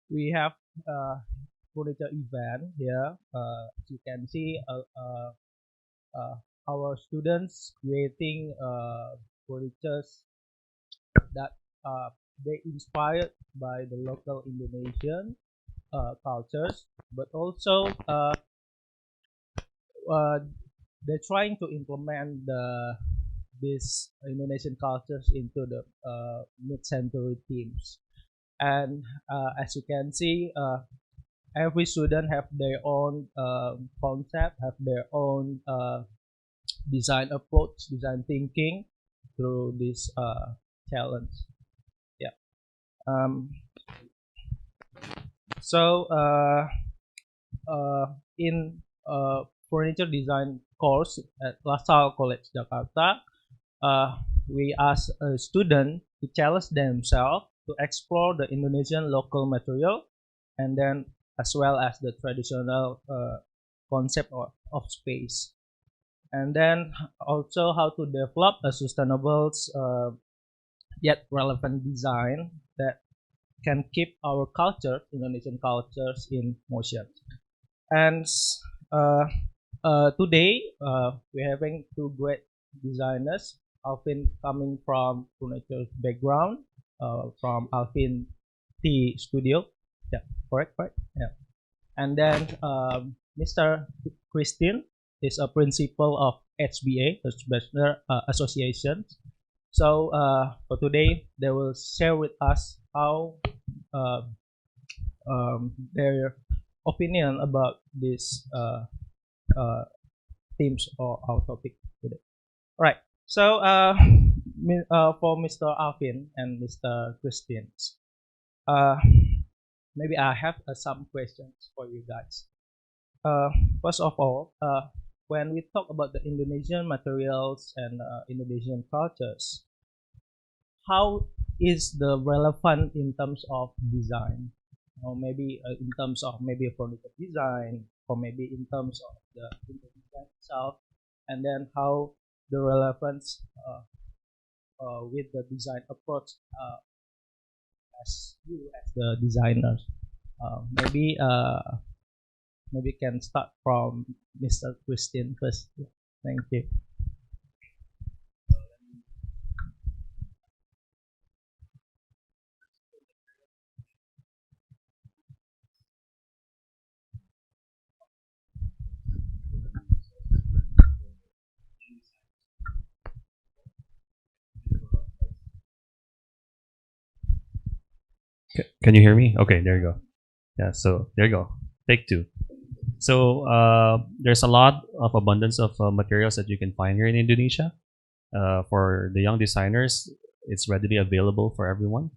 we have furniture event here. As you can see, uh, our students creating furnitures that they inspired by the local Indonesian cultures, but also uh, they're trying to implement these Indonesian cultures into the mid-century themes. And as you can see, every student have their own concept, have their own design approach, design thinking through this challenge. Yeah. Um, so in furniture design course at LaSalle College Jakarta, we ask a student to challenge themselves to explore the Indonesian local material and then as well as the traditional concept of space. And then also how to develop a sustainable yet relevant design that can keep our culture, Indonesian cultures, in motion. And uh, today we're having two great designers. Alvin coming from furniture background, from Alvin T Studio. Yeah, correct, right? Yeah. And then Mr. Christin is a principal of HBA, Bachelor Association. So for today, they will share with us how uh, their opinion about this uh, themes or our topic today. All right. So for Mr. Alvin and Mr. Christian, uh, maybe I have some questions for you guys. Uh, First of all, when we talk about the Indonesian materials and Indonesian cultures, how is the relevant in terms of design, or maybe in terms of maybe a furniture design, or maybe in terms of the design itself, and then how the relevance with the design approach as you as the designers. Maybe can start from Mr. Christian first. Yeah, thank you. Can you hear me? Okay, there you go. Yeah, so there you go. Take two. So there's a lot of abundance of materials that you can find here in Indonesia. For the young designers, it's readily available for everyone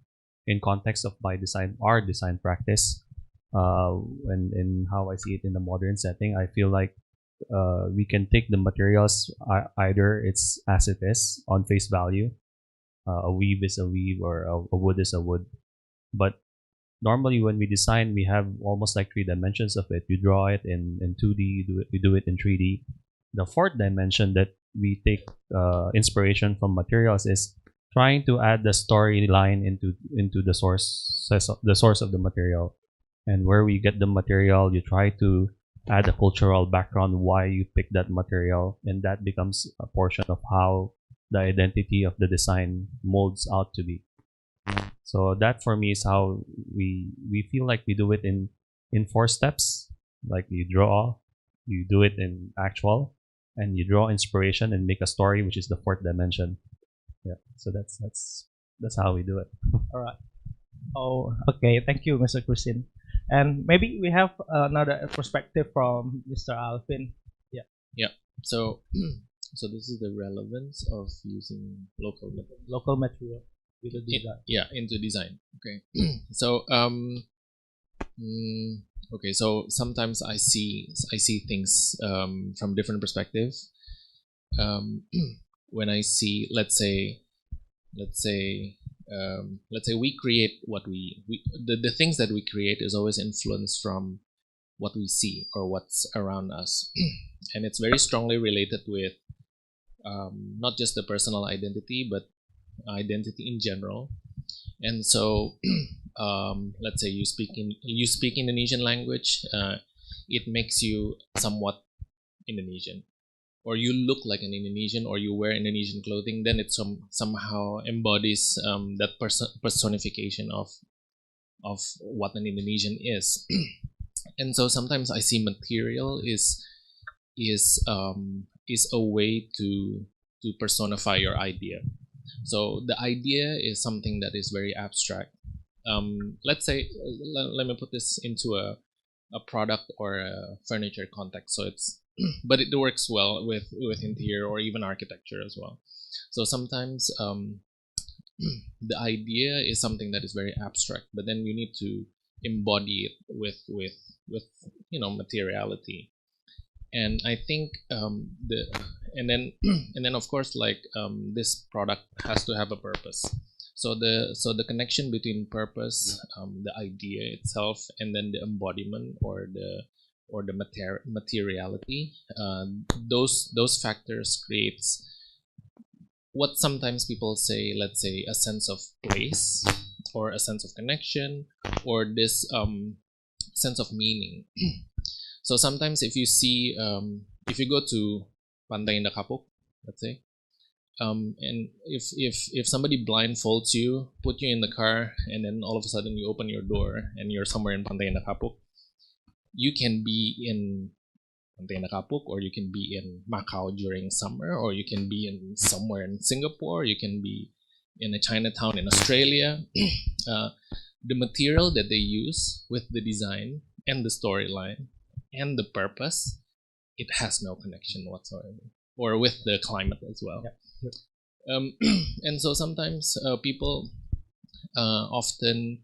in context of my design, our design practice. And in how I see it in the modern setting, I feel like we can take the materials either it's as it is on face value, a weave is a weave or a wood is a wood. But normally when we design, we have almost like three dimensions of it. You draw it in 2D, you do it in 3D. The fourth dimension that we take inspiration from materials is trying to add the storyline into the source of the material, and where we get the material, you try to add a cultural background why you pick that material, and that becomes a portion of how the identity of the design molds out to be. So that for me is how we feel like we do it in four steps. Like you draw, you do it in actual, and you draw inspiration and make a story, which is the fourth dimension. Yeah. So that's how we do it. All right. Oh, okay. Thank you, Mr. Christian. And maybe we have another perspective from Mr. Alvin. Yeah. Yeah. So, so this is the relevance of using Local material with the design. into design. Okay. So okay. So sometimes I see things from different perspective. Um, when I see, let's say we create what the things that we create is always influenced from what we see or what's around us, and it's very strongly related with not just the personal identity but identity in general. And so let's say you speak Indonesian language, it makes you somewhat Indonesian, or you look like an Indonesian, or you wear Indonesian clothing, then it somehow embodies that personification of what an Indonesian is. And so sometimes I see material is a way to personify your idea. So the idea is something that is very abstract. Let's say, let me put this into a product or a furniture context. So it's, but it works well with interior or even architecture as well. So sometimes the idea is something that is very abstract, but then you need to embody it with materiality. And I think and then of course, like, this product has to have a purpose. So the connection between purpose, the idea itself, and then the embodiment or the materiality, those factors creates what sometimes people say, let's say, a sense of place, or a sense of connection, or this sense of meaning. So sometimes if you see, if you go to Pantai Indah Kapuk, let's say, and if somebody blindfolds you, put you in the car, and then all of a sudden you open your door and you're somewhere in Pantai Indah Kapuk, you can be in Pantai Indah Kapuk, or you can be in Macau during summer, or you can be in somewhere in Singapore, you can be in a Chinatown in Australia. The material that they use with the design and the storyline and the purpose, it has no connection whatsoever, or with the climate as well. Yeah. And so sometimes people often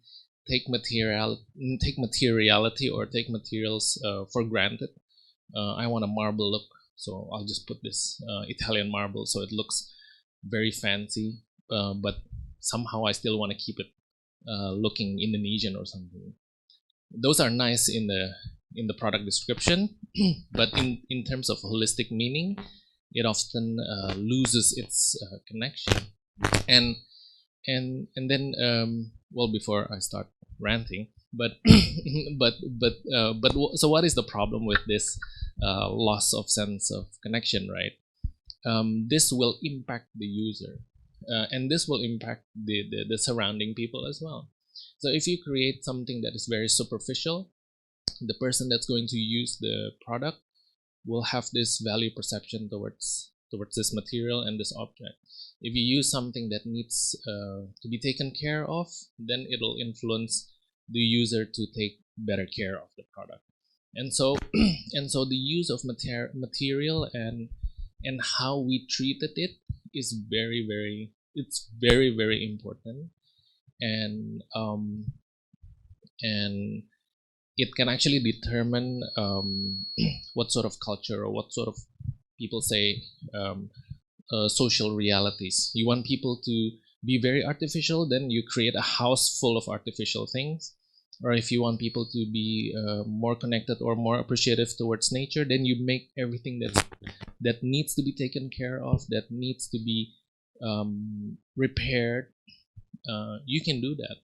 take materiality or take materials for granted. I want a marble look, so I'll just put this Italian marble, so it looks very fancy, but somehow I still want to keep it looking Indonesian or something. Those are nice in the product description, but in terms of holistic meaning, it often loses its connection. And then well, before I start ranting, but so what is the problem with this loss of sense of connection, right? This will impact the user, and this will impact the surrounding people as well. So if you create something that is very superficial, the person that's going to use the product will have this value perception towards this material and this object. If you use something that needs to be taken care of, then it'll influence the user to take better care of the product. And so the use of material and how we treated it is very, very important. And it can actually determine what sort of culture, or what sort of, people say, social realities. You want people to be very artificial, then you create a house full of artificial things. Or if you want people to be more connected or more appreciative towards nature, then you make everything that needs to be taken care of, that needs to be repaired. You can do that,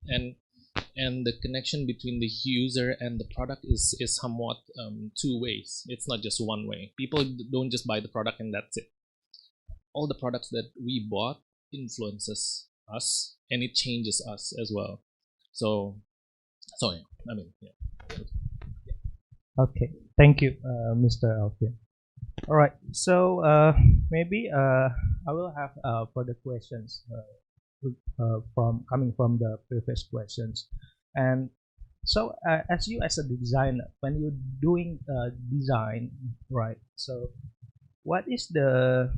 and the connection between the user and the product is somewhat two ways. It's not just one way. People don't just buy the product and that's it. All the products that we bought influences us, and it changes us as well. So yeah, I mean, yeah. Okay, thank you, Mr. Alvin. All right, so maybe I will have further questions from coming from the previous questions. And so as you as a designer, when you're doing design, right, so what is the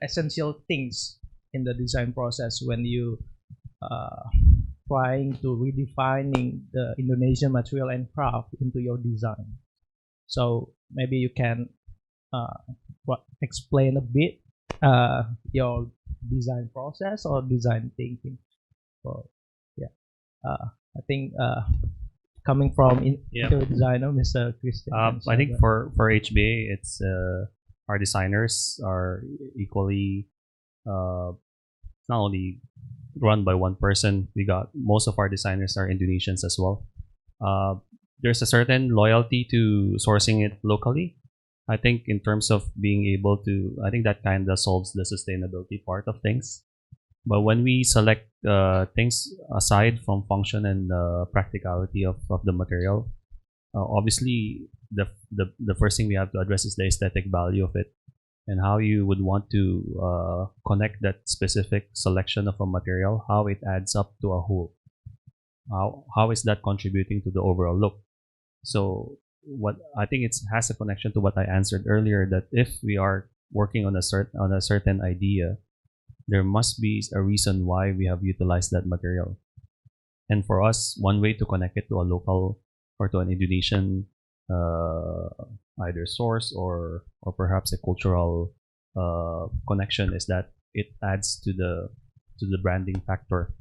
essential things in the design process when you trying to redefining the Indonesian material and craft into your design? So maybe you can explain a bit your design process or design thinking. So yeah, I think coming from interior designer, Mr. Christin. I think for HBA, it's our designers are equally not only run by one person. We got most of our designers are Indonesians as well. There's a certain loyalty to sourcing it locally. I think in terms of being able to, I think that kind of solves the sustainability part of things. But when we select things aside from function and practicality of the material, obviously the first thing we have to address is the aesthetic value of it and how you would want to connect that specific selection of a material, how it adds up to a whole. How is that contributing to the overall look? So what I think it has a connection to what I answered earlier, that if we are working on a certain idea, there must be a reason why we have utilized that material. And for us, one way to connect it to a local or to an Indonesian either source or perhaps a cultural connection is that it adds to the branding factor.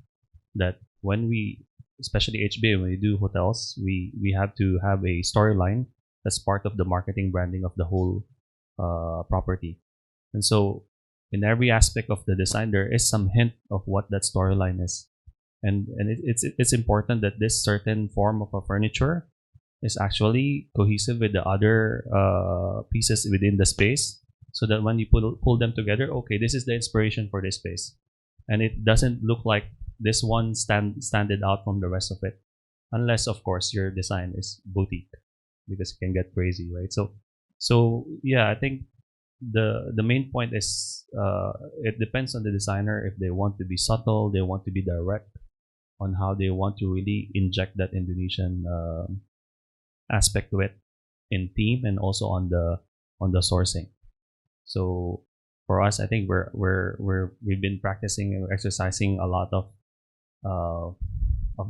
That when we, especially HBA, when we do hotels, we have to have a storyline that's part of the marketing branding of the whole property. And so in every aspect of the design, there is some hint of what that storyline is. And it's important that this certain form of a furniture is actually cohesive with the other pieces within the space, so that when you pull them together, okay, this is the inspiration for this space, and it doesn't look like this one standed out from the rest of it, unless of course your design is boutique, because it can get crazy, right? So yeah, I think the main point is it depends on the designer if they want to be subtle, they want to be direct on how they want to really inject that Indonesian aspect to it in theme and also on the sourcing. So for us, I think we've been practicing and exercising a lot of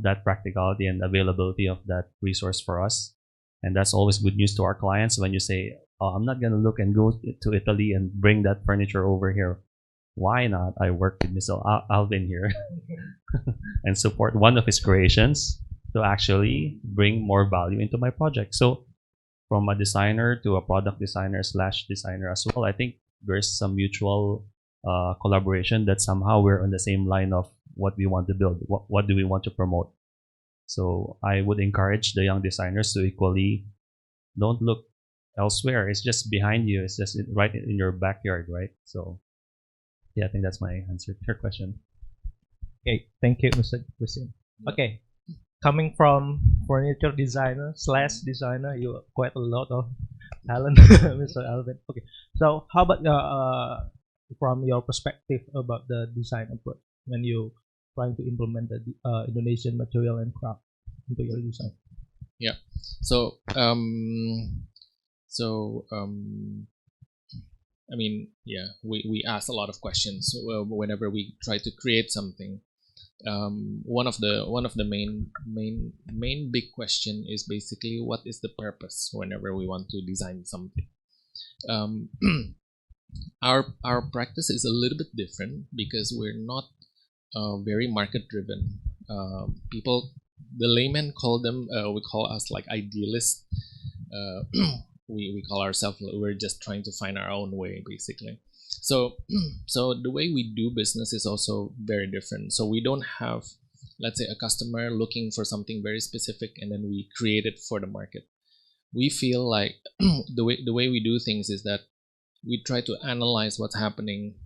that practicality and availability of that resource for us, and that's always good news to our clients when you say, oh, I'm not going to look and go to Italy and bring that furniture over here. Why not? I work with Mr. Alvin here and support one of his creations to actually bring more value into my project. So from a designer to a product designer / designer as well, I think there's some mutual collaboration that somehow we're on the same line of what we want to build. What do we want to promote? So I would encourage the young designers to equally don't look elsewhere. It's just behind you. It's just right in your backyard, right? So yeah, I think that's my answer to your question. Okay, thank you, Mr. Christin. Okay, coming from furniture designer / designer, you have quite a lot of talent, Mr. Alvin. Okay, so how about from your perspective about the design approach when you trying to implement the Indonesian material and craft into your design? Yeah. I mean, yeah, we ask a lot of questions whenever we try to create something. One of the main big question is basically what is the purpose whenever we want to design something. Our practice is a little bit different because we're not very market driven. People, the laymen we call us like idealists. We call ourselves, we're just trying to find our own way basically. So the way we do business is also very different. So we don't have, let's say, a customer looking for something very specific and then we create it for the market. We feel like the way we do things is that we try to analyze what's happening,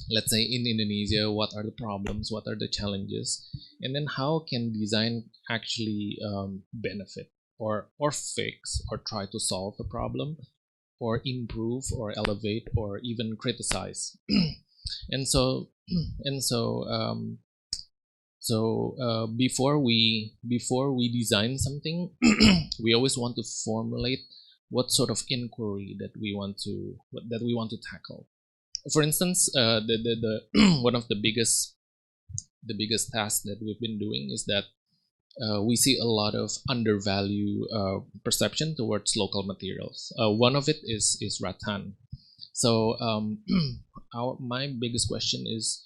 let's say in Indonesia, what are the problems, what are the challenges, and then how can design actually benefit or fix or try to solve the problem or improve or elevate or even criticize. and so before we design something, we always want to formulate what sort of inquiry that we want to tackle. For instance, the one of the biggest tasks that we've been doing is that we see a lot of undervalue perception towards local materials. One of it is rattan. So my biggest question is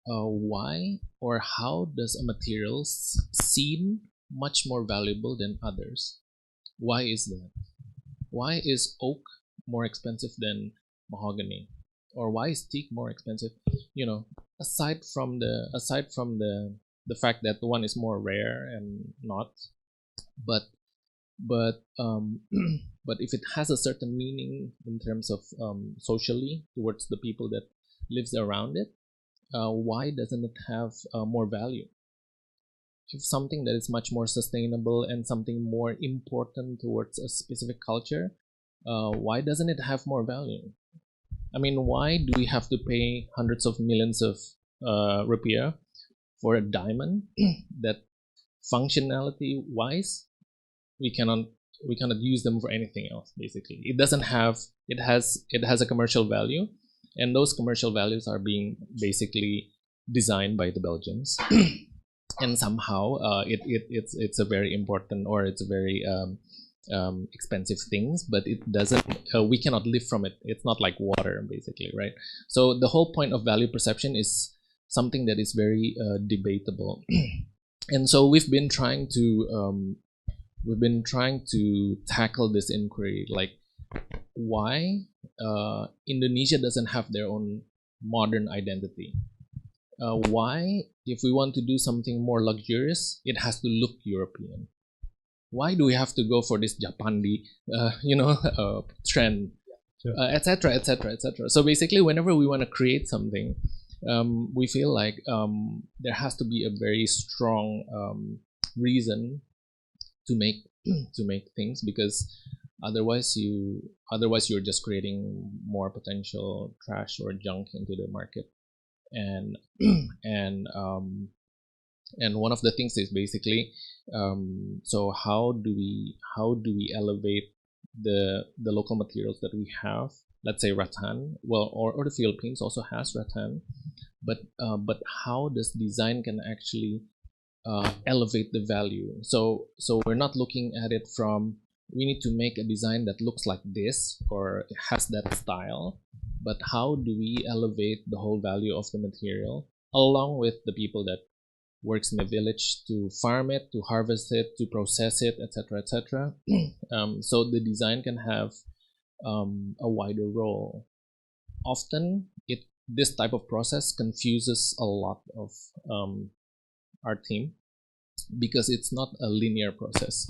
why or how does a material seem much more valuable than others? Why is that? Why is oak more expensive than mahogany? Or why is teak more expensive? aside from the fact that one is more rare and not, but but if it has a certain meaning in terms of socially towards the people that lives around it, why doesn't it have more value? If something that is much more sustainable and something more important towards a specific culture, why doesn't it have more value? I mean, why do we have to pay hundreds of millions of rupiah for a diamond that functionality wise we cannot use them for anything else? Basically, it doesn't have, it has a commercial value, and those commercial values are being basically designed by the Belgians. And somehow it's a very important, or it's a very expensive things, but it doesn't, we cannot live from it. It's not like water, basically, right? So the whole point of value perception is something that is very debatable. And so we've been trying to tackle this inquiry, like why Indonesia doesn't have their own modern identity. Why, if we want to do something more luxurious, it has to look European? Why do we have to go for this Japandi, trend, etc., etc., etc.? So basically, whenever we want to create something, we feel like there has to be a very strong reason to make things, because otherwise you're just creating more potential trash or junk into the market. And and one of the things is basically, so how do we elevate the local materials that we have? Let's say rattan, well, or the Philippines also has rattan, but how does design can actually elevate the value? So we're not looking at it from, we need to make a design that looks like this or has that style, but how do we elevate the whole value of the material along with the people that works in the village to farm it, to harvest it, to process it, etc., etc. So the design can have a wider role. Often this type of process confuses a lot of our team, because it's not a linear process.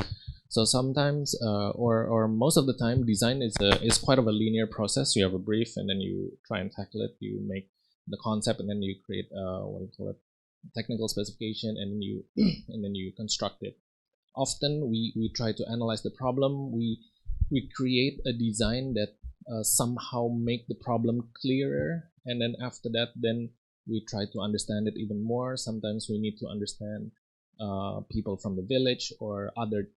So sometimes, or most of the time, design is quite of a linear process. You have a brief, and then you try and tackle it. You make the concept, and then you create what do you call it, technical specification, and then you construct it. Often we try to analyze the problem. We create a design that somehow make the problem clearer, and then after that, then we try to understand it even more. Sometimes we need to understand people from the village or other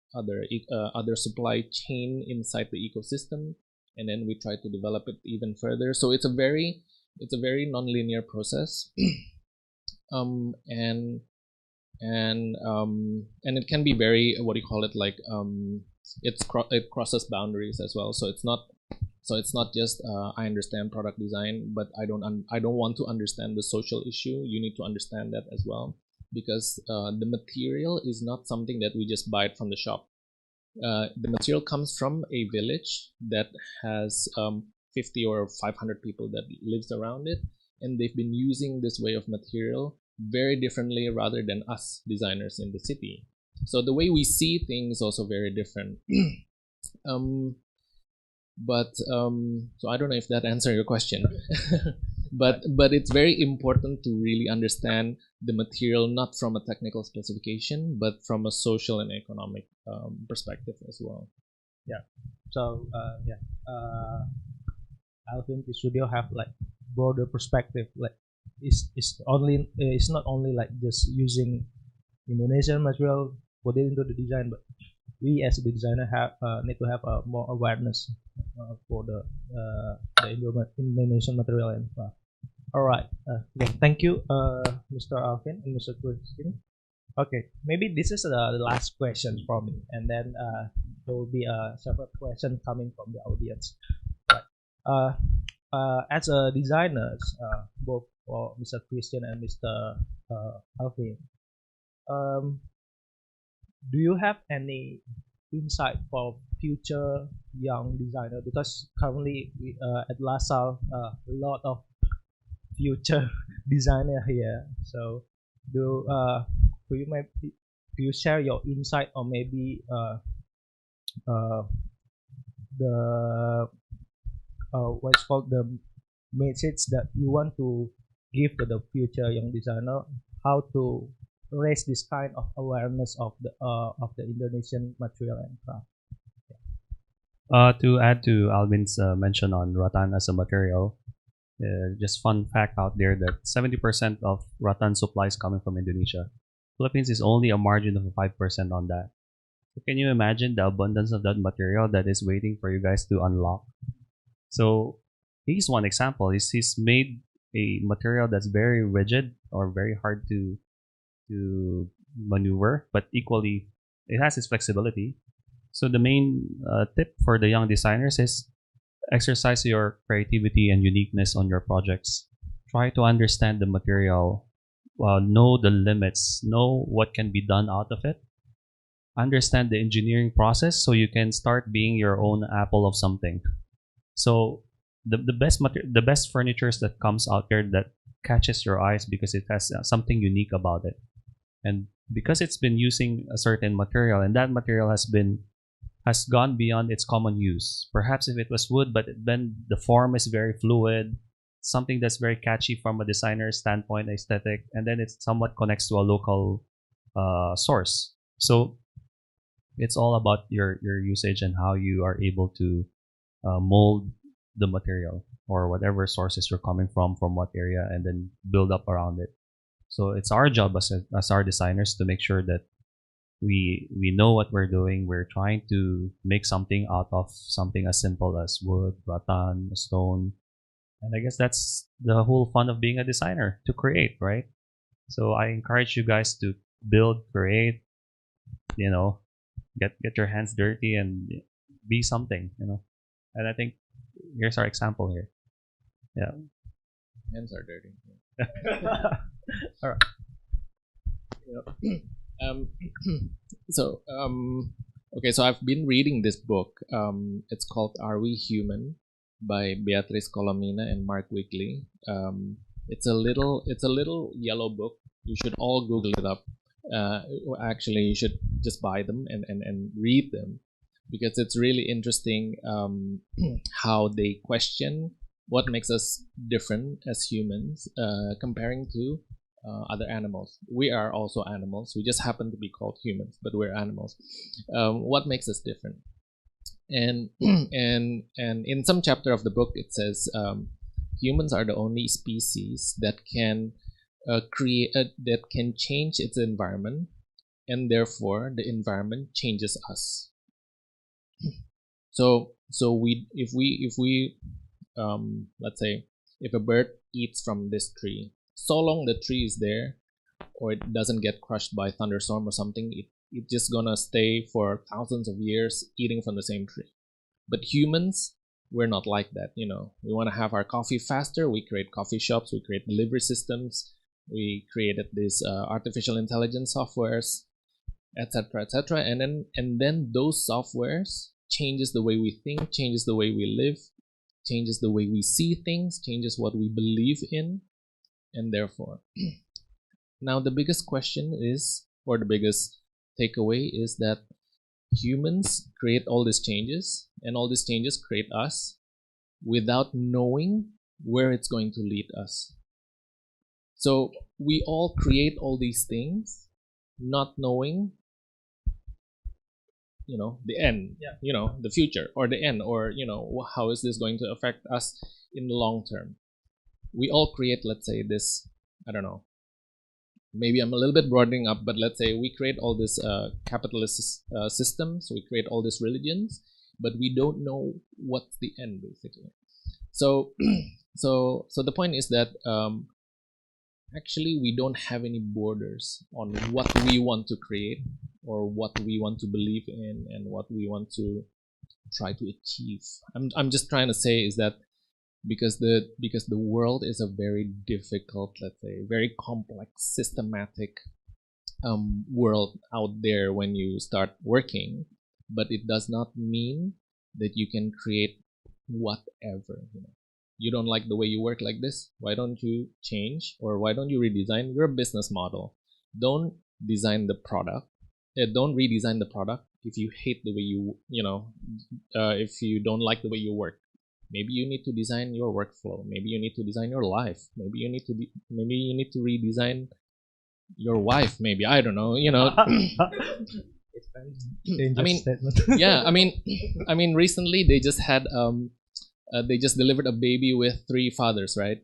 supply chain inside the ecosystem, and then we try to develop it even further. So it's a very non-linear process. And it can be very, what do you call it, like it crosses boundaries as well. So it's not just I understand product design, but I don't want to understand the social issue. You need to understand that as well, because the material is not something that we just buy it from the shop. The material comes from a village that has 50 or 500 people that lives around it, and they've been using this way of material very differently rather than us designers in the city. So the way we see things also very different. So I don't know if that answered your question. but it's very important to really understand the material, not from a technical specification, but from a social and economic perspective as well. Yeah. So Alvin, the studio have like broader perspective. Like it's not only like just using Indonesian material, put it into the design, but we as a designer need to have more awareness for the Indonesian material. And all right, yeah, thank you, Mr. Alvin and Mr. Christin. Okay, maybe this is the last question from me, and then there will be a separate question coming from the audience. Right. As a designers, both for Mr. Christian and Mr. Alvin, do you have any insight for future young designer? Because currently we, at LaSalle, a lot of future designer here. So do you maybe do you share your insight or maybe uh, the what's called the message that you want to give to the future young designer, how to raise this kind of awareness of the Indonesian material and craft. To add to Alvin's mention on rattan as a material, just fun fact out there that 70% of rattan supply is coming from Indonesia. Philippines is only a margin of 5% on that. So can you imagine the abundance of that material that is waiting for you guys to unlock? So he's one example. He's made a material that's very rigid or very hard to maneuver, but equally it has its flexibility. So the main tip for the young designers is exercise your creativity and uniqueness on your projects. Try to understand the material, know the limits, know what can be done out of it, understand the engineering process so you can start being your own apple of something. So the best furnitures that comes out there that catches your eyes because it has something unique about it, and because it's been using a certain material and that material has gone beyond its common use. Perhaps if it was wood, but then the form is very fluid, something that's very catchy from a designer's standpoint, aesthetic, and then it somewhat connects to a local source. So it's all about your usage and how you are able to mold the material or whatever sources you're coming from what area, and then build up around it. So it's our job as our designers to make sure that we know what we're doing. We're trying to make something out of something as simple as wood, rattan, stone, and I guess that's the whole fun of being a designer, to create, right? So I encourage you guys to build, create, you know, get your hands dirty and be something, you know. And I think here's our example here. Yeah. Hands are dirty. All right. Um, okay, so I've been reading this book. It's called Are We Human by Beatrice Colomina and Mark Wigley. It's a little yellow book. You should all Google it up. Actually, you should just buy them and read them, because it's really interesting how they question what makes us different as humans, comparing to other animals. We are also animals. We just happen to be called humans, but we're animals. What makes us different? And and in some chapter of the book, it says humans are the only species that can that can change its environment, and therefore the environment changes us. So if we let's say if a bird eats from this tree, so long the tree is there, or it doesn't get crushed by thunderstorm or something, it just gonna stay for thousands of years eating from the same tree. But humans, we're not like that. You know, we want to have our coffee faster. We create coffee shops. We create delivery systems. We created these artificial intelligence softwares, etc., etc. And then those softwares changes the way we think, changes the way we live, changes the way we see things, changes what we believe in, and therefore, now the biggest question is, or the biggest takeaway is that humans create all these changes, and all these changes create us without knowing where it's going to lead us. So we all create all these things not knowing, you know, the end, Yeah. you know, the future, or the end, or, you know, how is this going to affect us in the long term. We all create, let's say, this, I don't know, maybe I'm a little bit broadening up, but let's say we create all this capitalist systems, we create all these religions, but we don't know what's the end, basically. So so the point is that actually we don't have any borders on what we want to create, or what we want to believe in, and what we want to try to achieve. I'm just trying to say is that because the world is a very difficult, let's say, very complex, systematic world out there when you start working, but it does not mean that you can create whatever, you know. you don't like the way you work like this, why don't you change, or why don't you redesign your business model? Don't design the product, don't redesign the product if you hate the way if you don't like the way you work. Maybe you need to design your workflow, maybe you need to design your life, maybe you need to redesign your wife, maybe, I don't know. I mean, yeah, I mean, recently they just had they just delivered a baby with 3 fathers, right?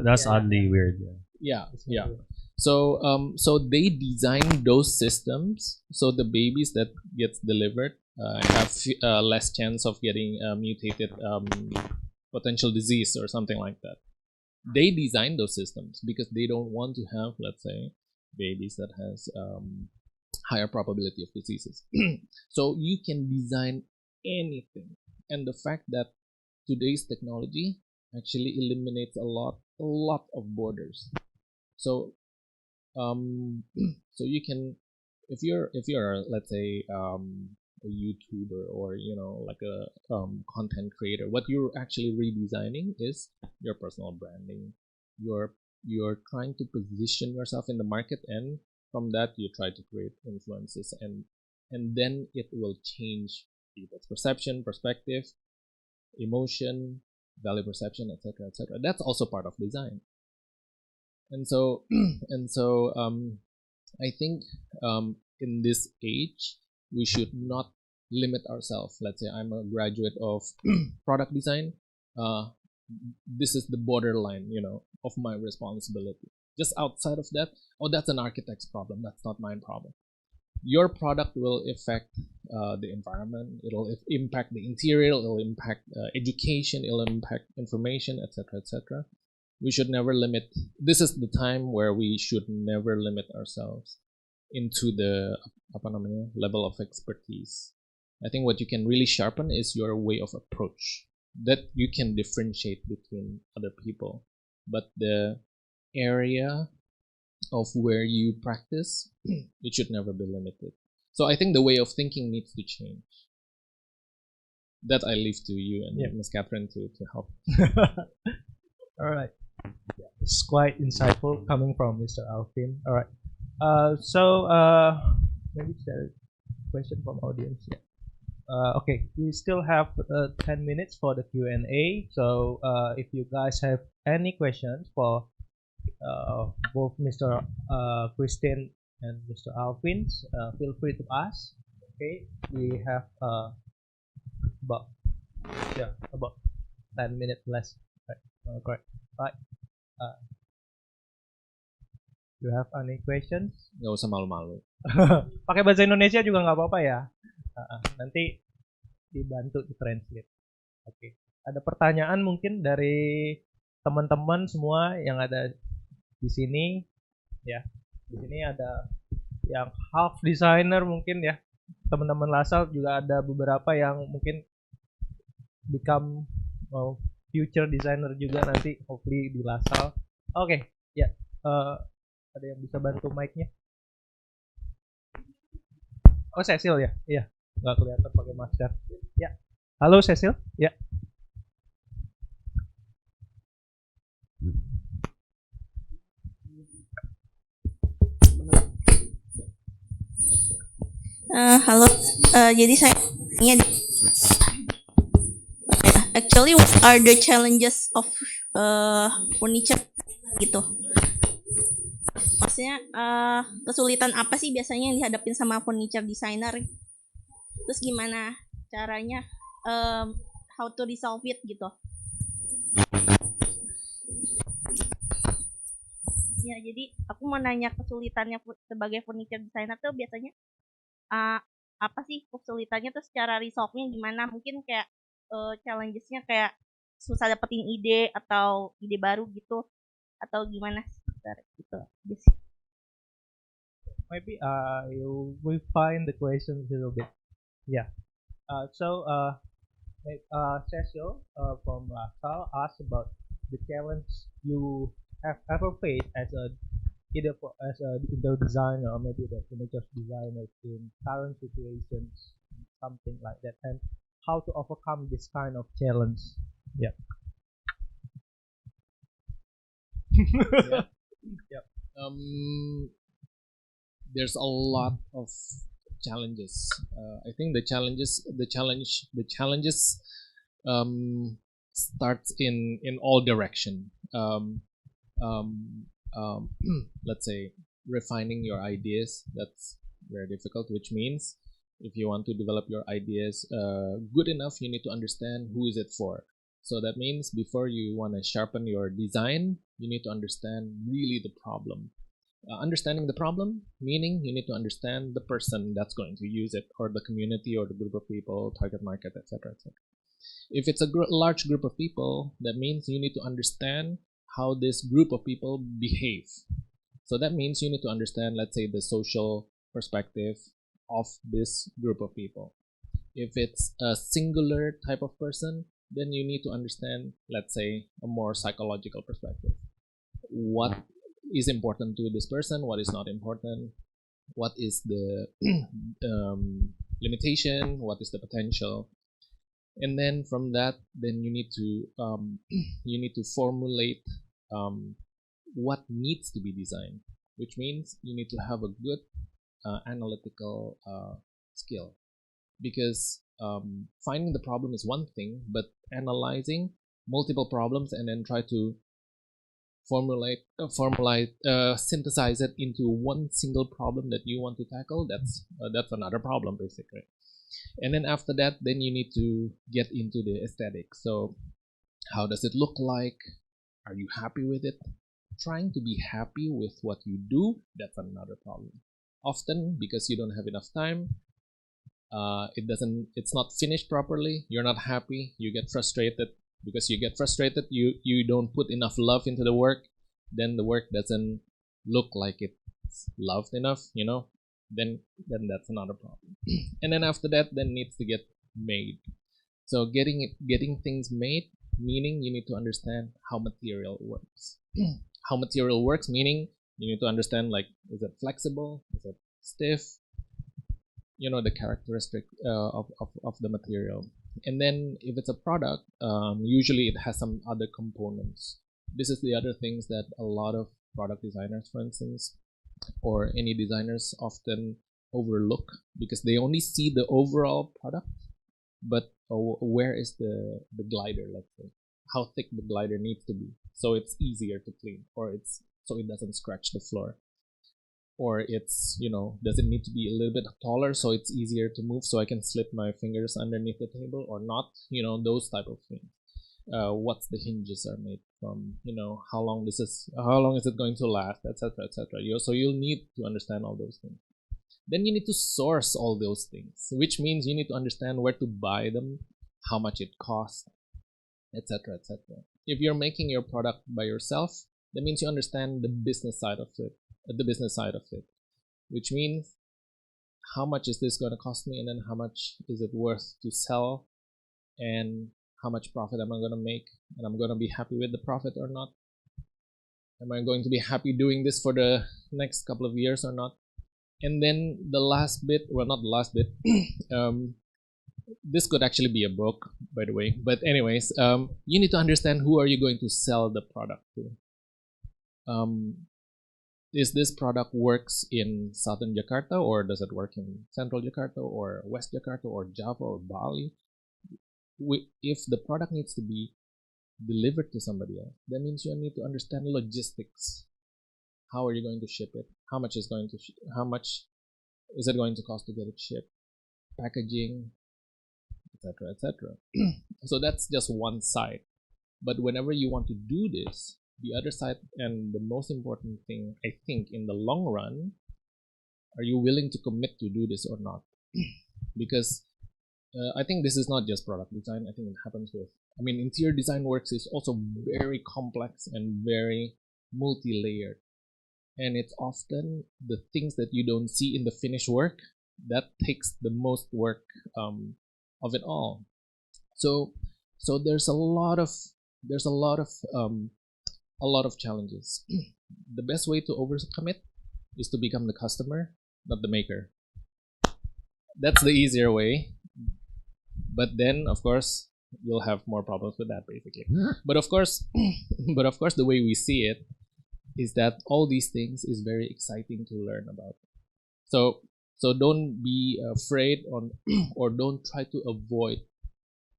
That's oddly weird. Yeah. So they design those systems so the babies that gets delivered have less chance of getting mutated potential disease or something like that. They design those systems because they don't want to have, let's say, babies that has higher probability of diseases. So you can design anything, and the fact that today's technology actually eliminates a lot of borders. So so you can, if you're let's say a YouTuber, or like a content creator, what you're actually redesigning is your personal branding. You're trying to position yourself in the market, and from that you try to create influences, and then it will change people's perception, perspective, emotion, value perception, etc., etc. That's also part of design. And so I think in this age we should not limit ourselves. Let's say I'm a graduate of product design. This is the borderline, of my responsibility. Just outside of that, that's an architect's problem. That's not my problem. Your product will affect the environment. It'll impact the interior. It'll impact education. It'll impact information, etc., etc. We should never limit. This is the time where we should never limit ourselves into the level of expertise. I think what you can really sharpen is your way of approach, that you can differentiate between other people, but the area of where you practice, it should never be limited. So I think the way of thinking needs to change. That I leave to you and Ms. Catherine to help. All right. Yeah, it's quite insightful coming from Mr. Alvin. All right. So maybe there is a question from audience. Yeah. Okay, we still have 10 minutes for the Q&A. So if you guys have any questions for both Mr. Christin and Mr. Alvin, feel free to ask. Okay, we have about 10 minutes less. Right. Correct. Right. You have any questions? Nggak usah malu-malu. Pakai bahasa Indonesia juga nggak apa-apa ya. Nanti dibantu di translate. Oke. Ada pertanyaan mungkin dari teman-teman semua yang ada di sini, ya. Di sini ada yang half designer mungkin ya. Teman-teman LaSalle juga ada beberapa yang mungkin become future designer juga nanti, hopefully di LaSalle. Oke, ya. Ada yang bisa bantu mic-nya? Oh, Cecil ya? Iya, nggak kelihatan pakai masker. Ya, halo Cecil. Ya. Halo, jadi saya tanya, actually what are the challenges of furniture gitu? Maksudnya kesulitan apa sih biasanya yang dihadapin sama furniture designer? Terus gimana caranya how to resolve it gitu? Ya, jadi aku mau nanya kesulitannya sebagai furniture designer tuh biasanya apa sih kesulitannya, tuh secara resolve-nya gimana? Mungkin kayak challenges-nya kayak susah dapetin ide atau ide baru gitu, atau gimana gitu. Maybe you refine the questions a little bit. Yeah. So Cecil from LaSalle asked about the challenge you have ever faced as an interior designer, or maybe the furniture designer in current situations, something like that, and how to overcome this kind of challenge. Yeah. Yeah. Yep. There's a lot of challenges. I think the challenges starts in all direction. Let's say refining your ideas. That's very difficult. Which means if you want to develop your ideas good enough, you need to understand who is it for. So that means before you want to sharpen your design, you need to understand really the problem. Understanding the problem, meaning you need to understand the person that's going to use it, or the community, or the group of people, target market, etc., etc. If it's a large group of people, that means you need to understand how this group of people behave. So that means you need to understand, let's say, the social perspective of this group of people. If it's a singular type of person, then you need to understand, let's say, a more psychological perspective. What is important to this person, what is not important, what is the limitation, what is the potential, and then from that, then you need to formulate what needs to be designed, which means you need to have a good analytical skill, because finding the problem is one thing, but analyzing multiple problems and then try to synthesize it into one single problem that you want to tackle, that's another problem basically. And then after that, then you need to get into the aesthetics. So how does it look like? Are you happy with it? Trying to be happy with what you do, that's another problem. Often because you don't have enough time, it's not finished properly, you're not happy, you get frustrated. Because you get frustrated, you don't put enough love into the work, then the work doesn't look like it's loved enough, then that's another problem. And then after that, then needs to get made. So getting things made, meaning you need to understand how material works. How material works, meaning you need to understand, like, is it flexible, is it stiff, the characteristic of the material. And then if it's a product, usually it has some other components. This is the other things that a lot of product designers, for instance, or any designers often overlook, because they only see the overall product, but where is the glider, let's say, how thick the glider needs to be so it's easier to clean, or so it doesn't scratch the floor, or it's, does it need to be a little bit taller so it's easier to move, so I can slip my fingers underneath the table or not, those type of things. What's the hinges are made from, how long is it going to last, etc., etc. So you'll need to understand all those things. Then you need to source all those things, which means you need to understand where to buy them, how much it costs, etc., etc. If you're making your product by yourself, that means you understand the business side of it, which means how much is this going to cost me, and then how much is it worth to sell, and how much profit am I going to make, and I'm going to be happy with the profit or not. Am I going to be happy doing this for the next couple of years or not? And then the last bit, well, not the last bit, this could actually be a book, by the way, but anyways, you need to understand who are you going to sell the product to. Is this product works in southern Jakarta, or does it work in central Jakarta, or west Jakarta, or Java, or Bali? If the product needs to be delivered to somebody else, that means you need to understand logistics. How are you going to ship it? How much is it going to cost to get it shipped? Packaging, etc., etc. So that's just one side. But whenever you want to do this, the other side, and the most important thing, I think, in the long run, are you willing to commit to do this or not? Because I think this is not just product design. I think it happens with, interior design works is also very complex and very multi-layered. And it's often the things that you don't see in the finished work that takes the most work of it all. So there's a lot of challenges. The best way to overcome it is to become the customer, not the maker. That's the easier way. But then, of course, you'll have more problems with that, basically. But of course, the way we see it, is that all these things is very exciting to learn about. So don't be afraid on or don't try to avoid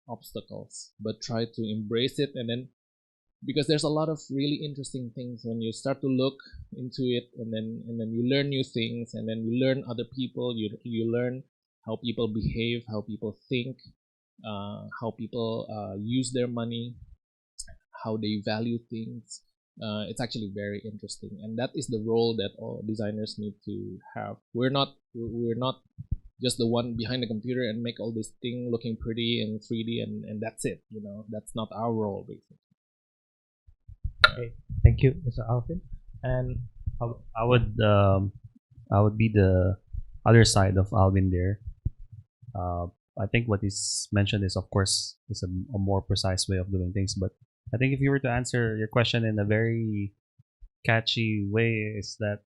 obstacles, but try to embrace it. And then, because there's a lot of really interesting things when you start to look into it, and then you learn new things, and then you learn other people, you learn how people behave, how people think, how people use their money, how they value things. It's actually very interesting, and that is the role that all designers need to have. We're not just the one behind the computer and make all this thing looking pretty and 3D, and that's it. That's not our role, basically. Okay, thank you, Mr. Alvin. And I would be the other side of Alvin there. I think what is mentioned is, of course, is a more precise way of doing things. But I think if you were to answer your question in a very catchy way, is that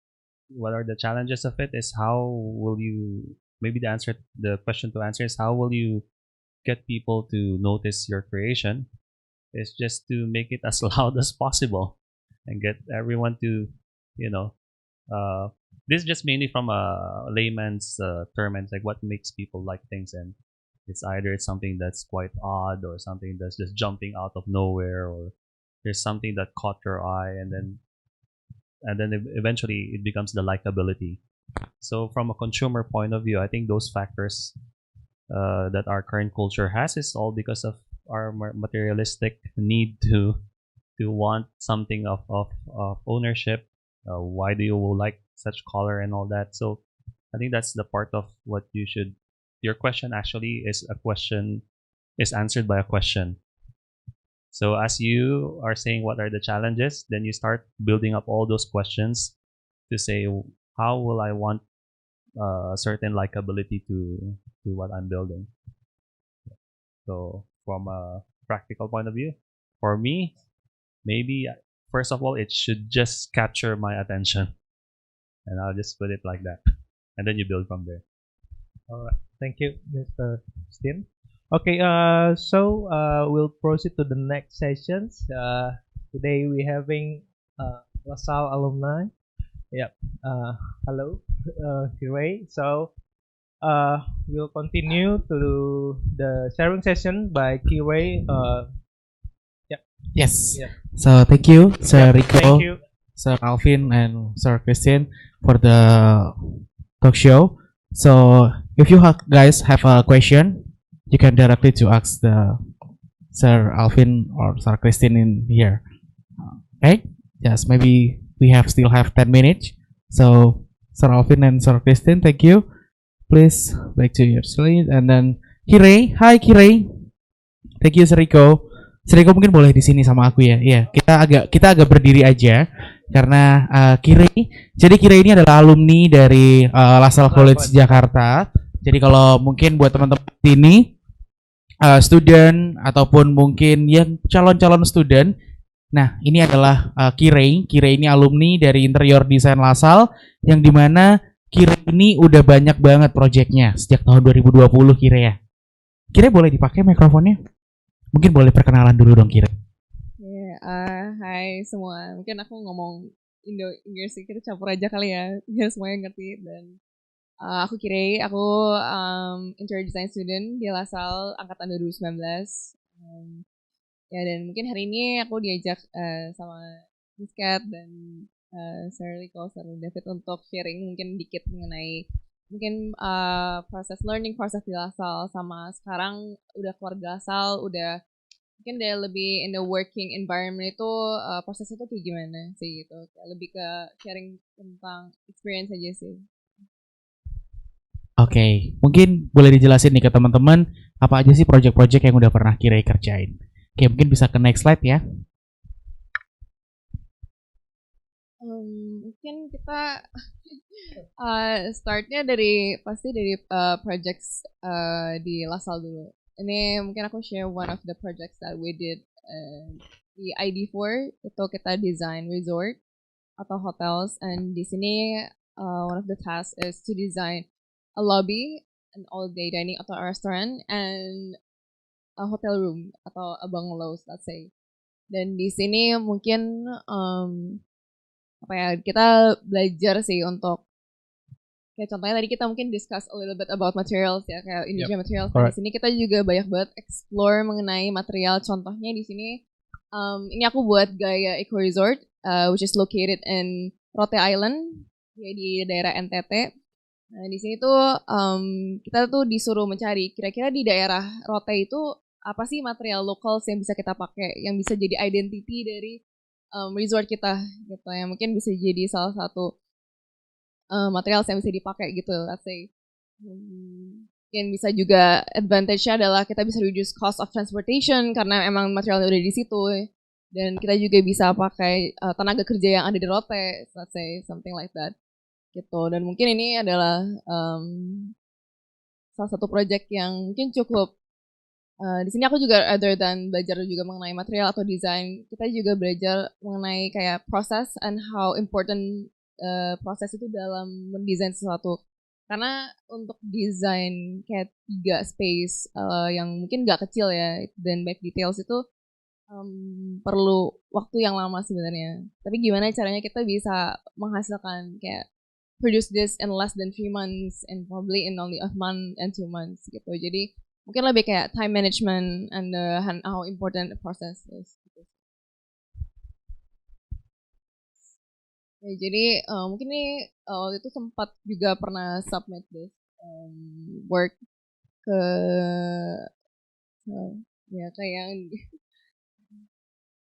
what are the challenges of it? Is how will you, maybe the question to answer is, how will you get people to notice your creation? Is just to make it as loud as possible and get everyone to, you know, this is just mainly from a layman's term, and it's like what makes people like things. And it's either it's something that's quite odd, or something that's just jumping out of nowhere, or there's something that caught your eye, and then eventually it becomes the likability. So from a consumer point of view, I think those factors that our current culture has is all because of our materialistic need to want something of ownership. Why do you like such color and all that? So I think that's the part of what you should. Your question actually is answered by a question. So as you are saying what are the challenges, then you start building up all those questions to say, how will I want a certain likability to what I'm building. So from a practical point of view, for me, maybe first of all, it should just capture my attention, and I'll just put it like that, and then you build from there. all right, thank you, Mr. Christin. Okay, so we'll proceed to the next sessions. Today we having LaSalle alumni. Yep. Hello, Kiray. So we'll continue to the sharing session by Kiray. Yep. Yes. Yep. So thank you, Sir Yep, Rico, thank you. Sir Alvin, and Sir Christin for the talk show. So if you guys have a question, you can directly to ask the Sir Alvin or Sir Christin in here. Okay? Yes, maybe we still have 10 minutes. So Sir Alvin and Sir Christin, thank you. Please back to your slide, and then Kiray. Hi Kiray. Thank you Sir Rico. Sir Rico mungkin boleh di sini sama aku ya. Iya, kita agak berdiri aja karena Kiray. Jadi Kiray ini adalah alumni dari LaSalle College Jakarta. Jadi kalau mungkin buat teman-teman ini student ataupun mungkin yang calon-calon student, nah ini adalah Kiray. Kiray ini alumni dari interior design LaSalle, yang dimana Kiray ini udah banyak banget projectnya sejak tahun 2020 Kiray ya. Kiray boleh dipakai mikrofonnya? Mungkin boleh perkenalan dulu dong Kiray. Hai semua, mungkin aku ngomong Indo-Inggris kita campur aja kali ya, biar semuanya ngerti. Dan aku Kiray, aku interior design student di LaSalle angkatan 2019. Ya, dan mungkin hari ini aku diajak sama Miss Kat dan Sir Rico, Sir David untuk sharing mungkin dikit mengenai mungkin proses learning proses di LaSalle, sama sekarang udah keluar LaSalle, udah mungkin dia lebih in the working environment itu proses itu kayak gimana sih gitu, lebih ke sharing tentang experience aja sih. Oke, mungkin boleh dijelasin nih ke teman-teman apa aja sih project-project yang udah pernah Kiray kerjain. Oke, mungkin bisa ke next slide ya. Mungkin kita startnya pasti dari projects di LaSalle dulu. Ini mungkin aku share one of the projects that we did di ID4, itu kita design resort atau hotels, and di sini one of the tasks is to design a lobby, an all-day dining atau a restaurant, and a hotel room atau a bungalows, let's say. Dan di sini mungkin kita belajar sih untuk kayak contohnya tadi kita mungkin discuss a little bit about materials ya, kayak Indonesian materials. Nah, di sini kita juga banyak banget explore mengenai material. Contohnya di sini ini aku buat gaya eco resort which is located in Rote Island ya, di daerah NTT. Nah, di sini tuh kita tuh disuruh mencari kira-kira di daerah Rote itu apa sih material lokal yang bisa kita pakai, yang bisa jadi identity dari resort kita gitu, yang mungkin bisa jadi salah satu material yang bisa dipakai gitu, let's say. Yang bisa juga advantage-nya adalah kita bisa reduce cost of transportation karena emang materialnya udah di situ, dan kita juga bisa pakai tenaga kerja yang ada di Rote, let's say something like that gitu. Dan mungkin ini adalah salah satu project yang mungkin cukup di sini aku juga other than belajar juga mengenai material atau desain, kita juga belajar mengenai kayak proses and how important proses itu dalam mendesain sesuatu. Karena untuk desain kayak 3 space yang mungkin gak kecil ya, dan back details itu perlu waktu yang lama sebenarnya. Tapi gimana caranya kita bisa menghasilkan kayak produce this in less than 3 months and probably in only a month and 2 months gitu. Jadi mungkin lebih kayak time management and how important the process is. Ya, jadi mungkin ini waktu itu sempat juga pernah submit this work ke ya kayak yang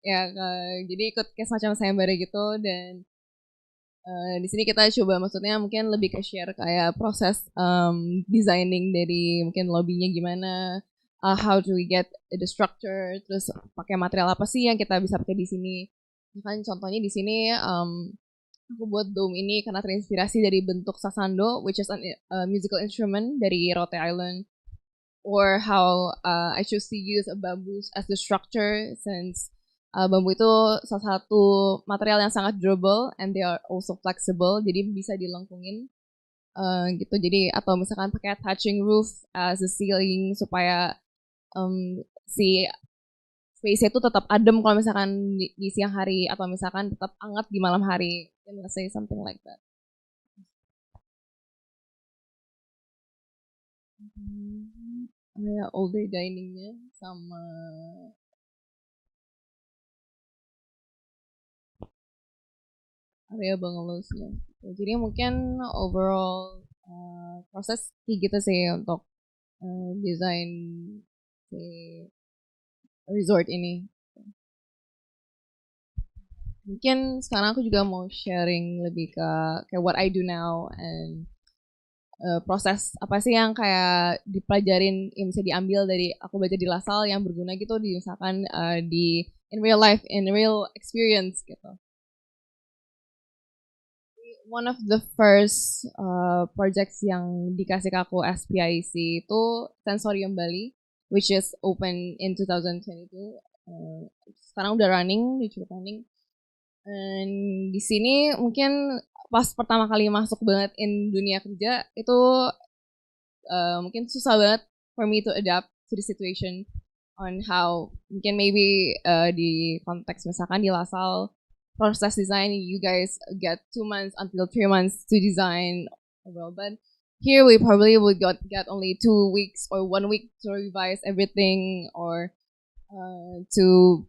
ya jadi ikut kayak semacam sayembara gitu, dan di sini kita coba maksudnya mungkin lebih ke share kayak proses designing dari mungkin lobbynya gimana, how to get the structure, terus pakai material apa sih yang kita bisa pakai di sini. Kan contohnya di sini aku buat dome ini karena terinspirasi dari bentuk sasando, which is a musical instrument dari Rote Island, or how I choose to use a bamboo as the structure since bambu itu salah satu material yang sangat durable and they are also flexible, jadi bisa dilengkungin gitu. Jadi atau misalkan pakai touching roof as a ceiling supaya si space itu tetap adem kalau misalkan di siang hari, atau misalkan tetap hangat di malam hari. Let's say something like that. Ya, all day diningnya sama area bungalowsnya. Jadi mungkin overall proses kayak gitu sih untuk desain si resort ini. Mungkin sekarang aku juga mau sharing lebih ke kayak what I do now and proses apa sih yang kayak dipelajarin yang bisa diambil dari aku belajar di LaSalle yang berguna gitu di misalkan di in real life, in real experience gitu. One of the first projects yang dikasih ke aku SPIC itu Sensorium Bali, which is open in 2022. Sekarang udah running, running. Dan di sini mungkin pas pertama kali masuk banget in dunia kerja itu mungkin susah banget for me to adapt to the situation on how mungkin maybe di konteks misalkan di LaSalle proses design you guys get 2 months until 3 months to design overall, but here we probably would get only 2 weeks or 1 week to revise everything or to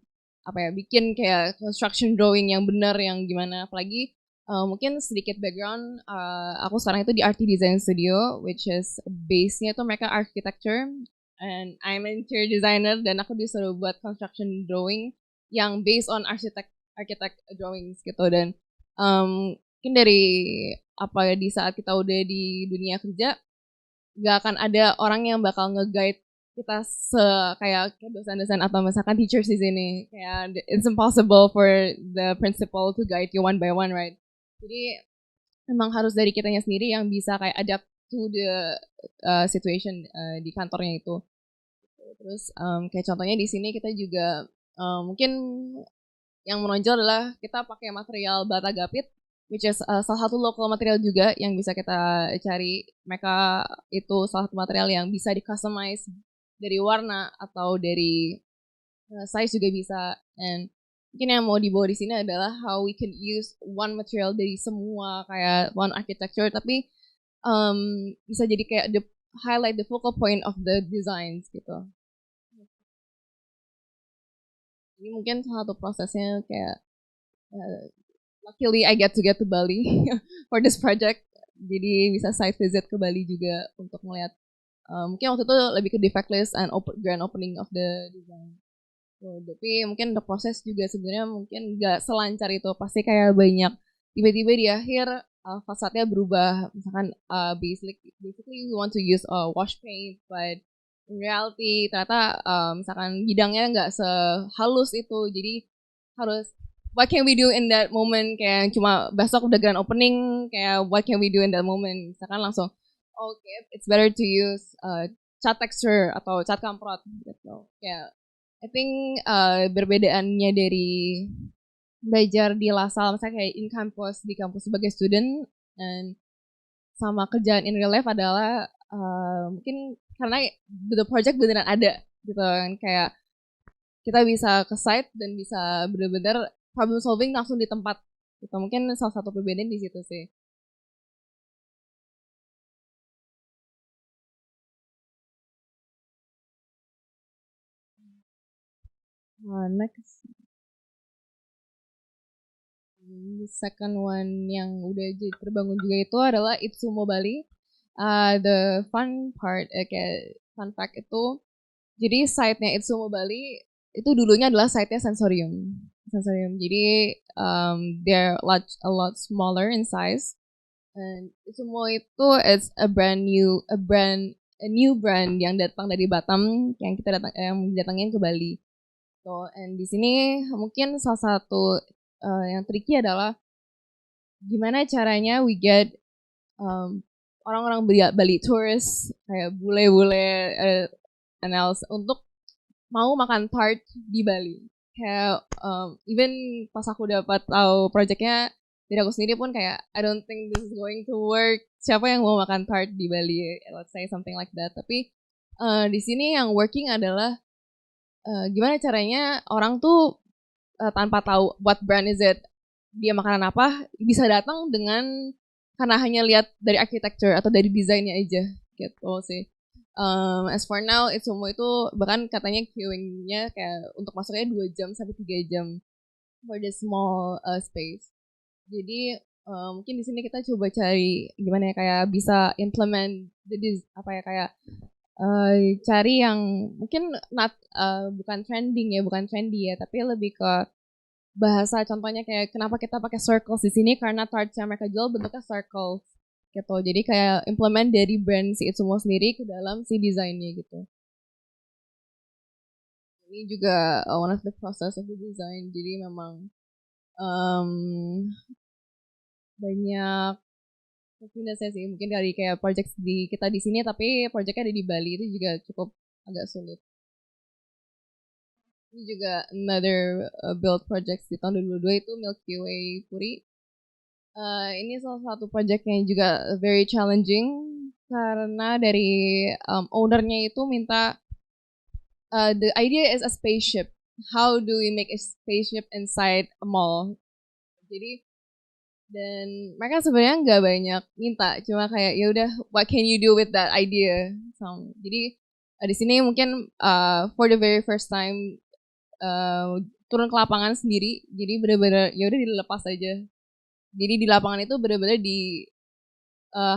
bikin kayak construction drawing yang benar yang gimana. Apalagi mungkin sedikit background, aku sekarang itu di RT Design Studio, which is base-nya itu mereka architecture and I'm an interior designer, dan aku disuruh buat construction drawing yang based on architect drawings gitu. Dan mungkin dari di saat kita udah di dunia kerja gak akan ada orang yang bakal nge-guide kita kayak dosen-dosen atau misalkan teachers di sini. Kayak it's impossible for the principal to guide you one by one, right? Jadi memang harus dari kitanya sendiri yang bisa kayak adapt to the situation di kantornya itu. Terus kayak contohnya di sini kita juga mungkin yang menonjol adalah kita pakai material bata gapit, which is salah satu local material juga yang bisa kita cari. Mereka itu salah satu material yang bisa di-customize dari warna atau dari size juga bisa. And mungkin yang mau dibawa di sini adalah how we can use one material dari semua kayak one architecture, tapi bisa jadi kayak highlight the focal point of the designs gitu. Ini mungkin salah satu prosesnya kayak luckily I get to Bali for this project, jadi bisa site visit ke Bali juga untuk melihat mungkin waktu itu lebih ke defect list and grand opening of the design. So, tapi mungkin the proses juga sebenarnya mungkin nggak selancar itu, pasti kayak banyak tiba-tiba di akhir fasadnya berubah, misalkan basically we want to use wash paint, but in reality ternyata misalkan bidangnya nggak sehalus itu, jadi harus what can we do in that moment, kayak cuma besok udah grand opening, kayak what can we do in that moment, misalkan langsung okay, it's better to use cat texture atau cat kamprot gitu. Kayak I think berbedaannya dari belajar di LaSalle misalnya kayak in campus di kampus sebagai student dan sama kerjaan in real life adalah mungkin karena the project beneran ada gitu kan, kayak kita bisa ke site dan bisa benar-benar problem solving langsung di tempat gitu. Mungkin salah satu perbedaan di situ sih. Next, the second one yang udah terbangun juga itu adalah Itsumo Bali. The fun part, kayak fun fact itu, jadi site-nya Itsumo Bali itu dulunya adalah site-nya sensorium. Jadi they're a lot smaller in size. And Itsumo itu is a new brand yang datang dari Batam yang yang datangin ke Bali. So, and di sini mungkin salah satu yang tricky adalah gimana caranya we get orang-orang Bali tourists kayak bule-bule untuk mau makan tart di Bali. Kayak even pas aku dapat tahu projectnya dari aku sendiri pun kayak I don't think this is going to work. Siapa yang mau makan tart di Bali? Let's say something like that. Tapi di sini yang working adalah gimana caranya orang tuh tanpa tahu what brand is it, dia makanan apa, bisa datang dengan karena hanya lihat dari architecture atau dari desainnya aja gitu sih. As for now, semua itu bahkan katanya queuing-nya kayak untuk masuknya 2 jam sampai 3 jam for the small space. Jadi mungkin di sini kita coba cari gimana ya kayak bisa implement kayak cari yang mungkin bukan trendy ya, tapi lebih ke bahasa, contohnya kayak kenapa kita pakai circles di sini karena tarts yang mereka jual bentuknya circles gitu. Jadi kayak implement dari brand si Itsumo sendiri ke dalam si desainnya gitu. Ini juga one of the process of the design. Jadi memang banyak minusnya sih, mungkin dari kayak project kita di sini tapi projectnya ada di Bali itu juga cukup agak sulit. Ini juga another build project di tahun 2022 itu Milky Way Puri. Ini salah satu project yang juga very challenging karena dari ownernya itu minta the idea is a spaceship. How do we make a spaceship inside a mall? Jadi dan mereka sebenarnya nggak banyak minta, cuma kayak ya udah what can you do with that idea? So, jadi di sini mungkin for the very first time turun ke lapangan sendiri, jadi benar-benar ya udah dilepas aja. Jadi di lapangan itu benar-benar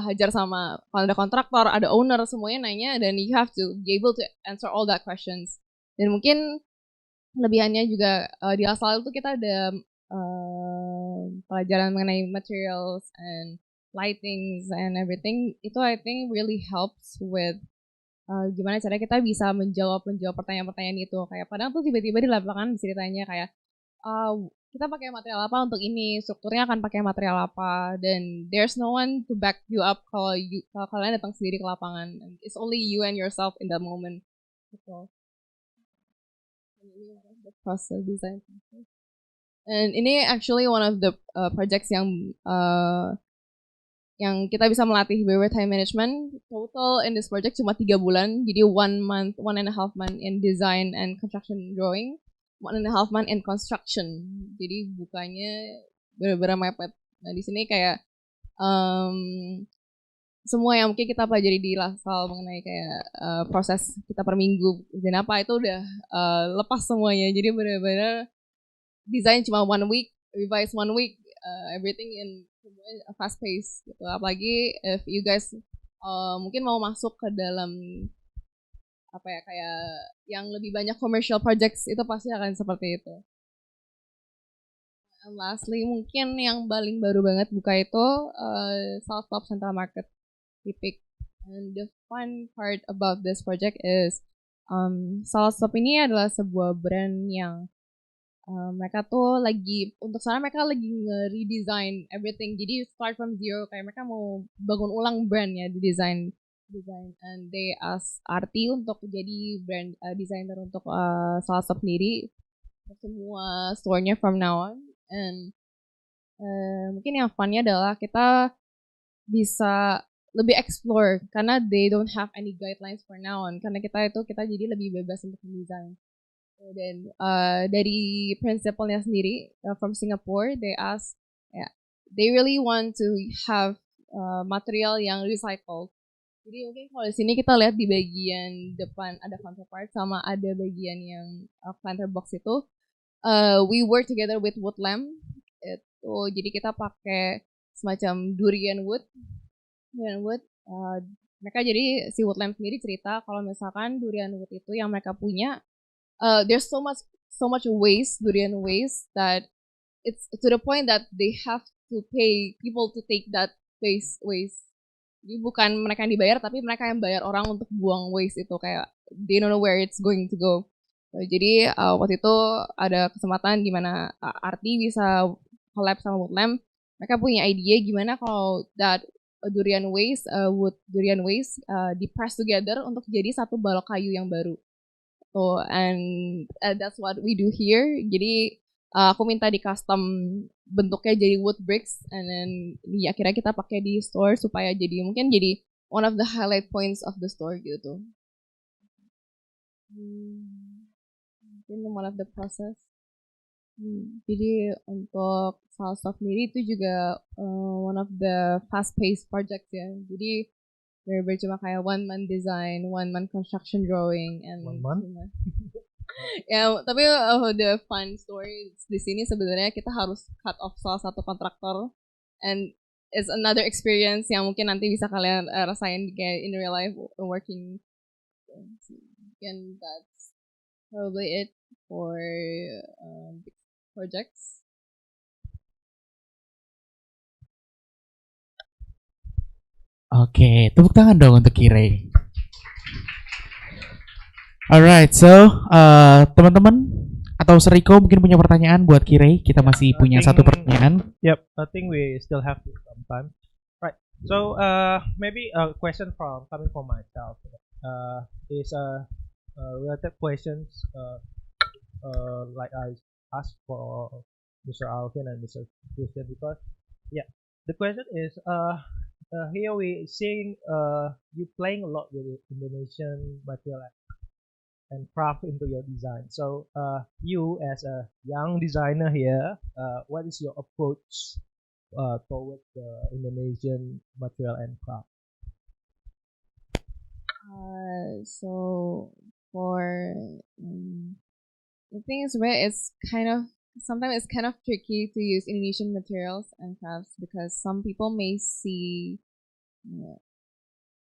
hajar sama kalau ada kontraktor, ada owner, semuanya nanya dan you have to be able to answer all that questions. Dan mungkin kelebihannya juga di LaSalle itu kita ada pelajaran mengenai materials and lightings and everything. Itu I think really helps with gimana caranya kita bisa menjawab pertanyaan-pertanyaan itu. Kayak padahal tuh tiba-tiba di lapangan bisa ditanya kayak kita pakai material apa untuk ini, strukturnya akan pakai material apa, dan there's no one to back you up kalau kalian datang sendiri ke lapangan. It's only you and yourself in that moment. Gitu. The process design. And ini actually one of the projects yang kita bisa melatih time management. Total in this project cuma 3 bulan, jadi 1.5 month in design and construction drawing. 1.5 month in construction. Jadi bukanya benar-benar mepet. Nah di sini kayak semua yang mungkin kita pelajari di LaSalle mengenai kayak proses kita per minggu dan apa itu udah lepas semuanya. Jadi benar-benar desain cuma 1 week, revise 1 week, everything in fast pace gitu. Apalagi if you guys mungkin mau masuk ke dalam apa ya kayak yang lebih banyak commercial projects itu pasti akan seperti itu. And lastly mungkin yang paling baru banget buka itu South Central Market Tipik. And the fun part about this project is South ini adalah sebuah brand yang mereka tuh lagi untuk sana mereka lagi nge-redesign everything. Jadi start from zero kayak mereka mau bangun ulang brandnya di design and they ask Arti untuk jadi brand designer untuk salah satu sendiri semua store-nya from now on. And mungkin yang funnya adalah kita bisa lebih explore karena they don't have any guidelines for now on karena kita jadi lebih bebas untuk mendesain. Dan dari principalnya sendiri from Singapore they ask they really want to have material yang recycled. Jadi mungkin kalau di sini kita lihat di bagian depan ada counterpart sama ada bagian yang planter box itu we work together with wood lamp itu jadi kita pakai semacam durian wood mereka jadi si wood lamp sendiri cerita kalau misalkan durian wood itu yang mereka punya there's so much waste durian waste that it's to the point that they have to pay people to take that waste. Jadi bukan mereka yang dibayar, tapi mereka yang bayar orang untuk buang waste itu kayak they don't know where it's going to go. Jadi waktu itu ada kesempatan di mana Arti bisa collab sama Woodlamp. Mereka punya ide gimana kalau that durian waste di press together untuk jadi satu balok kayu yang baru. So and that's what we do here. Jadi aku minta di custom bentuknya jadi wood bricks and then akhirnya kita pakai di store supaya jadi mungkin jadi one of the highlight points of the store gitu. Mungkin one of the process. Jadi untuk salah sendiri itu juga one of the fast paced projects ya. Jadi bener-bener cuma kayak 1 month design, 1 month construction drawing, and 1 month. Ya, tapi the fun story di sini sebenarnya kita harus cut off salah satu kontraktor, and it's another experience yang mungkin nanti bisa kalian rasain kayak in real life working. And that's probably it for projects. Oke, tepuk tangan dong untuk Kirei. Alright, so teman-teman atau Sir Rico mungkin punya pertanyaan buat Kirei. Kita masih punya satu pertanyaan. Yep, I think we still have some time. Right. So maybe a question coming from myself is related questions like I asked for Mr. Alvin and Mr. Christin because the question is here we seeing you playing a lot with Indonesian material and craft into your design. So you as a young designer here, what is your approach towards the Indonesian material and craft? So for the thing is where it's sometimes it's kind of tricky to use Indonesian materials and crafts because some people may see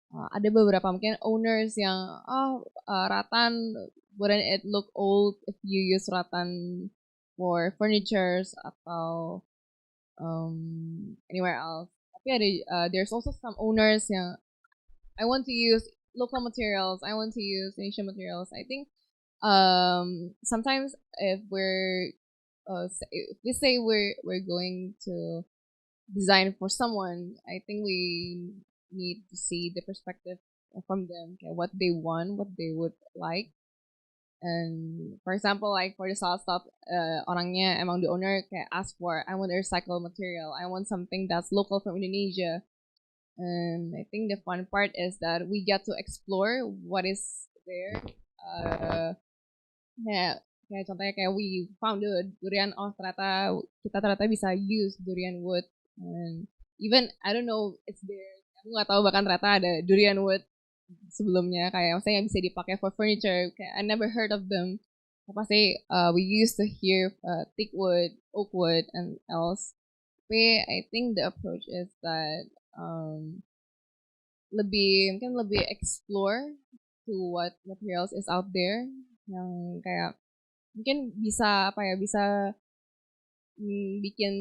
ada beberapa mungkin owners yang rattan wouldn't it look old if you use rattan for furnitures atau anywhere else. Tapi ada there's also some owners yang I want to use local materials, I want to use Indonesian materials. I think sometimes if if we say we're going to design for someone, I think we need to see the perspective from them, okay, what they want, what they would like. And for example, like for the salt stuff, orangnya emang the owner kayak ask for, I want a recycled material, I want something that's local from Indonesia. And I think the fun part is that we get to explore what is there. Kayak contohnya kayak we found the durian, oh ternyata bisa use durian wood, and even I don't know it's there, aku nggak tahu bahkan ternyata ada durian wood sebelumnya, kayak maksudnya yang bisa dipakai for furniture, kayak I never heard of them. Pasti we used to hear thick wood, oak wood, and else. Tapi I think the approach is that mungkin lebih explore to what materials is out there, yang kayak mungkin bisa bikin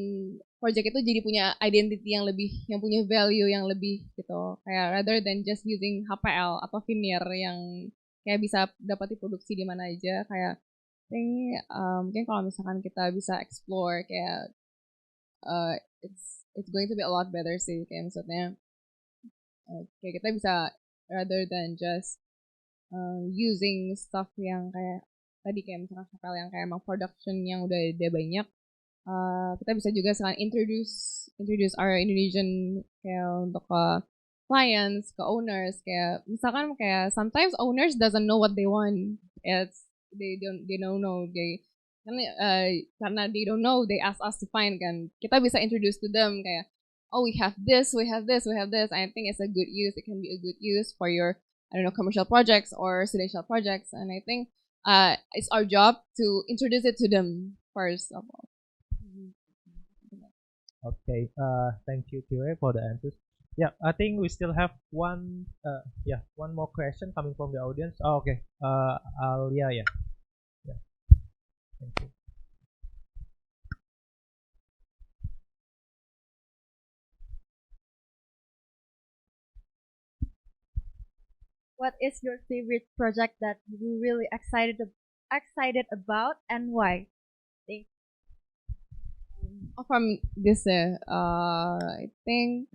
project itu jadi punya identity yang lebih, yang punya value yang lebih gitu, kayak rather than just using HPL atau veneer yang kayak bisa dapat diproduksi di mana aja. Kayak ini mungkin kalau misalkan kita bisa explore kayak it's going to be a lot better sih, kayak maksudnya kayak kita bisa rather than just using stuff yang kayak tadi kayak misalkan HPL yang kayak emang production yang udah ada banyak. Kita bisa juga sekarang introduce our Indonesian kayak untuk ke clients, ke owners, kayak misalkan kayak sometimes owners doesn't know what they want. They don't know, karena they don't know, they ask us to find, kan kita bisa introduce to them kayak, oh we have this. I think it's a good use. It can be a good use for your, I don't know, commercial projects or residential projects, and I think it's our job to introduce it to them first of all. Okay, thank you, Tire, for the answers. Yeah, I think we still have one more question coming from the audience. Oh, okay, Alia, yeah. Thank you. What is your favorite project that you really excited about, and why? From this, I think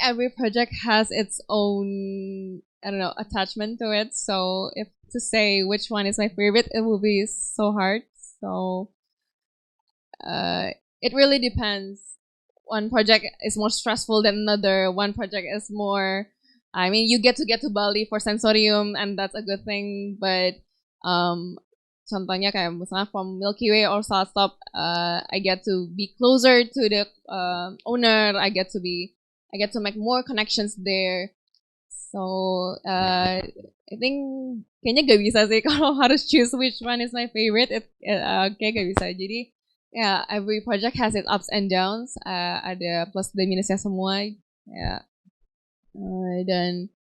every project has its own, I don't know, attachment to it. So if to say which one is my favorite, it will be so hard. So it really depends. One project is more stressful than another. One project is more, I mean, you get to Bali for sensorium, and that's a good thing. But contohnya kayak misalnya from Milky Way or Salt Stop, I get to be closer to the owner. I get to make more connections there. So I think kayaknya gak bisa sih kalau harus choose which one is my favorite. Kayak gak bisa. Jadi every project has its ups and downs. Ada plus dan minusnya semua. Dan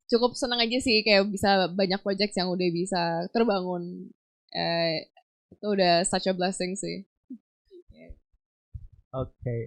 cukup senang aja sih kayak bisa banyak project yang udah bisa terbangun. Itu udah such a blessing sih. Okay,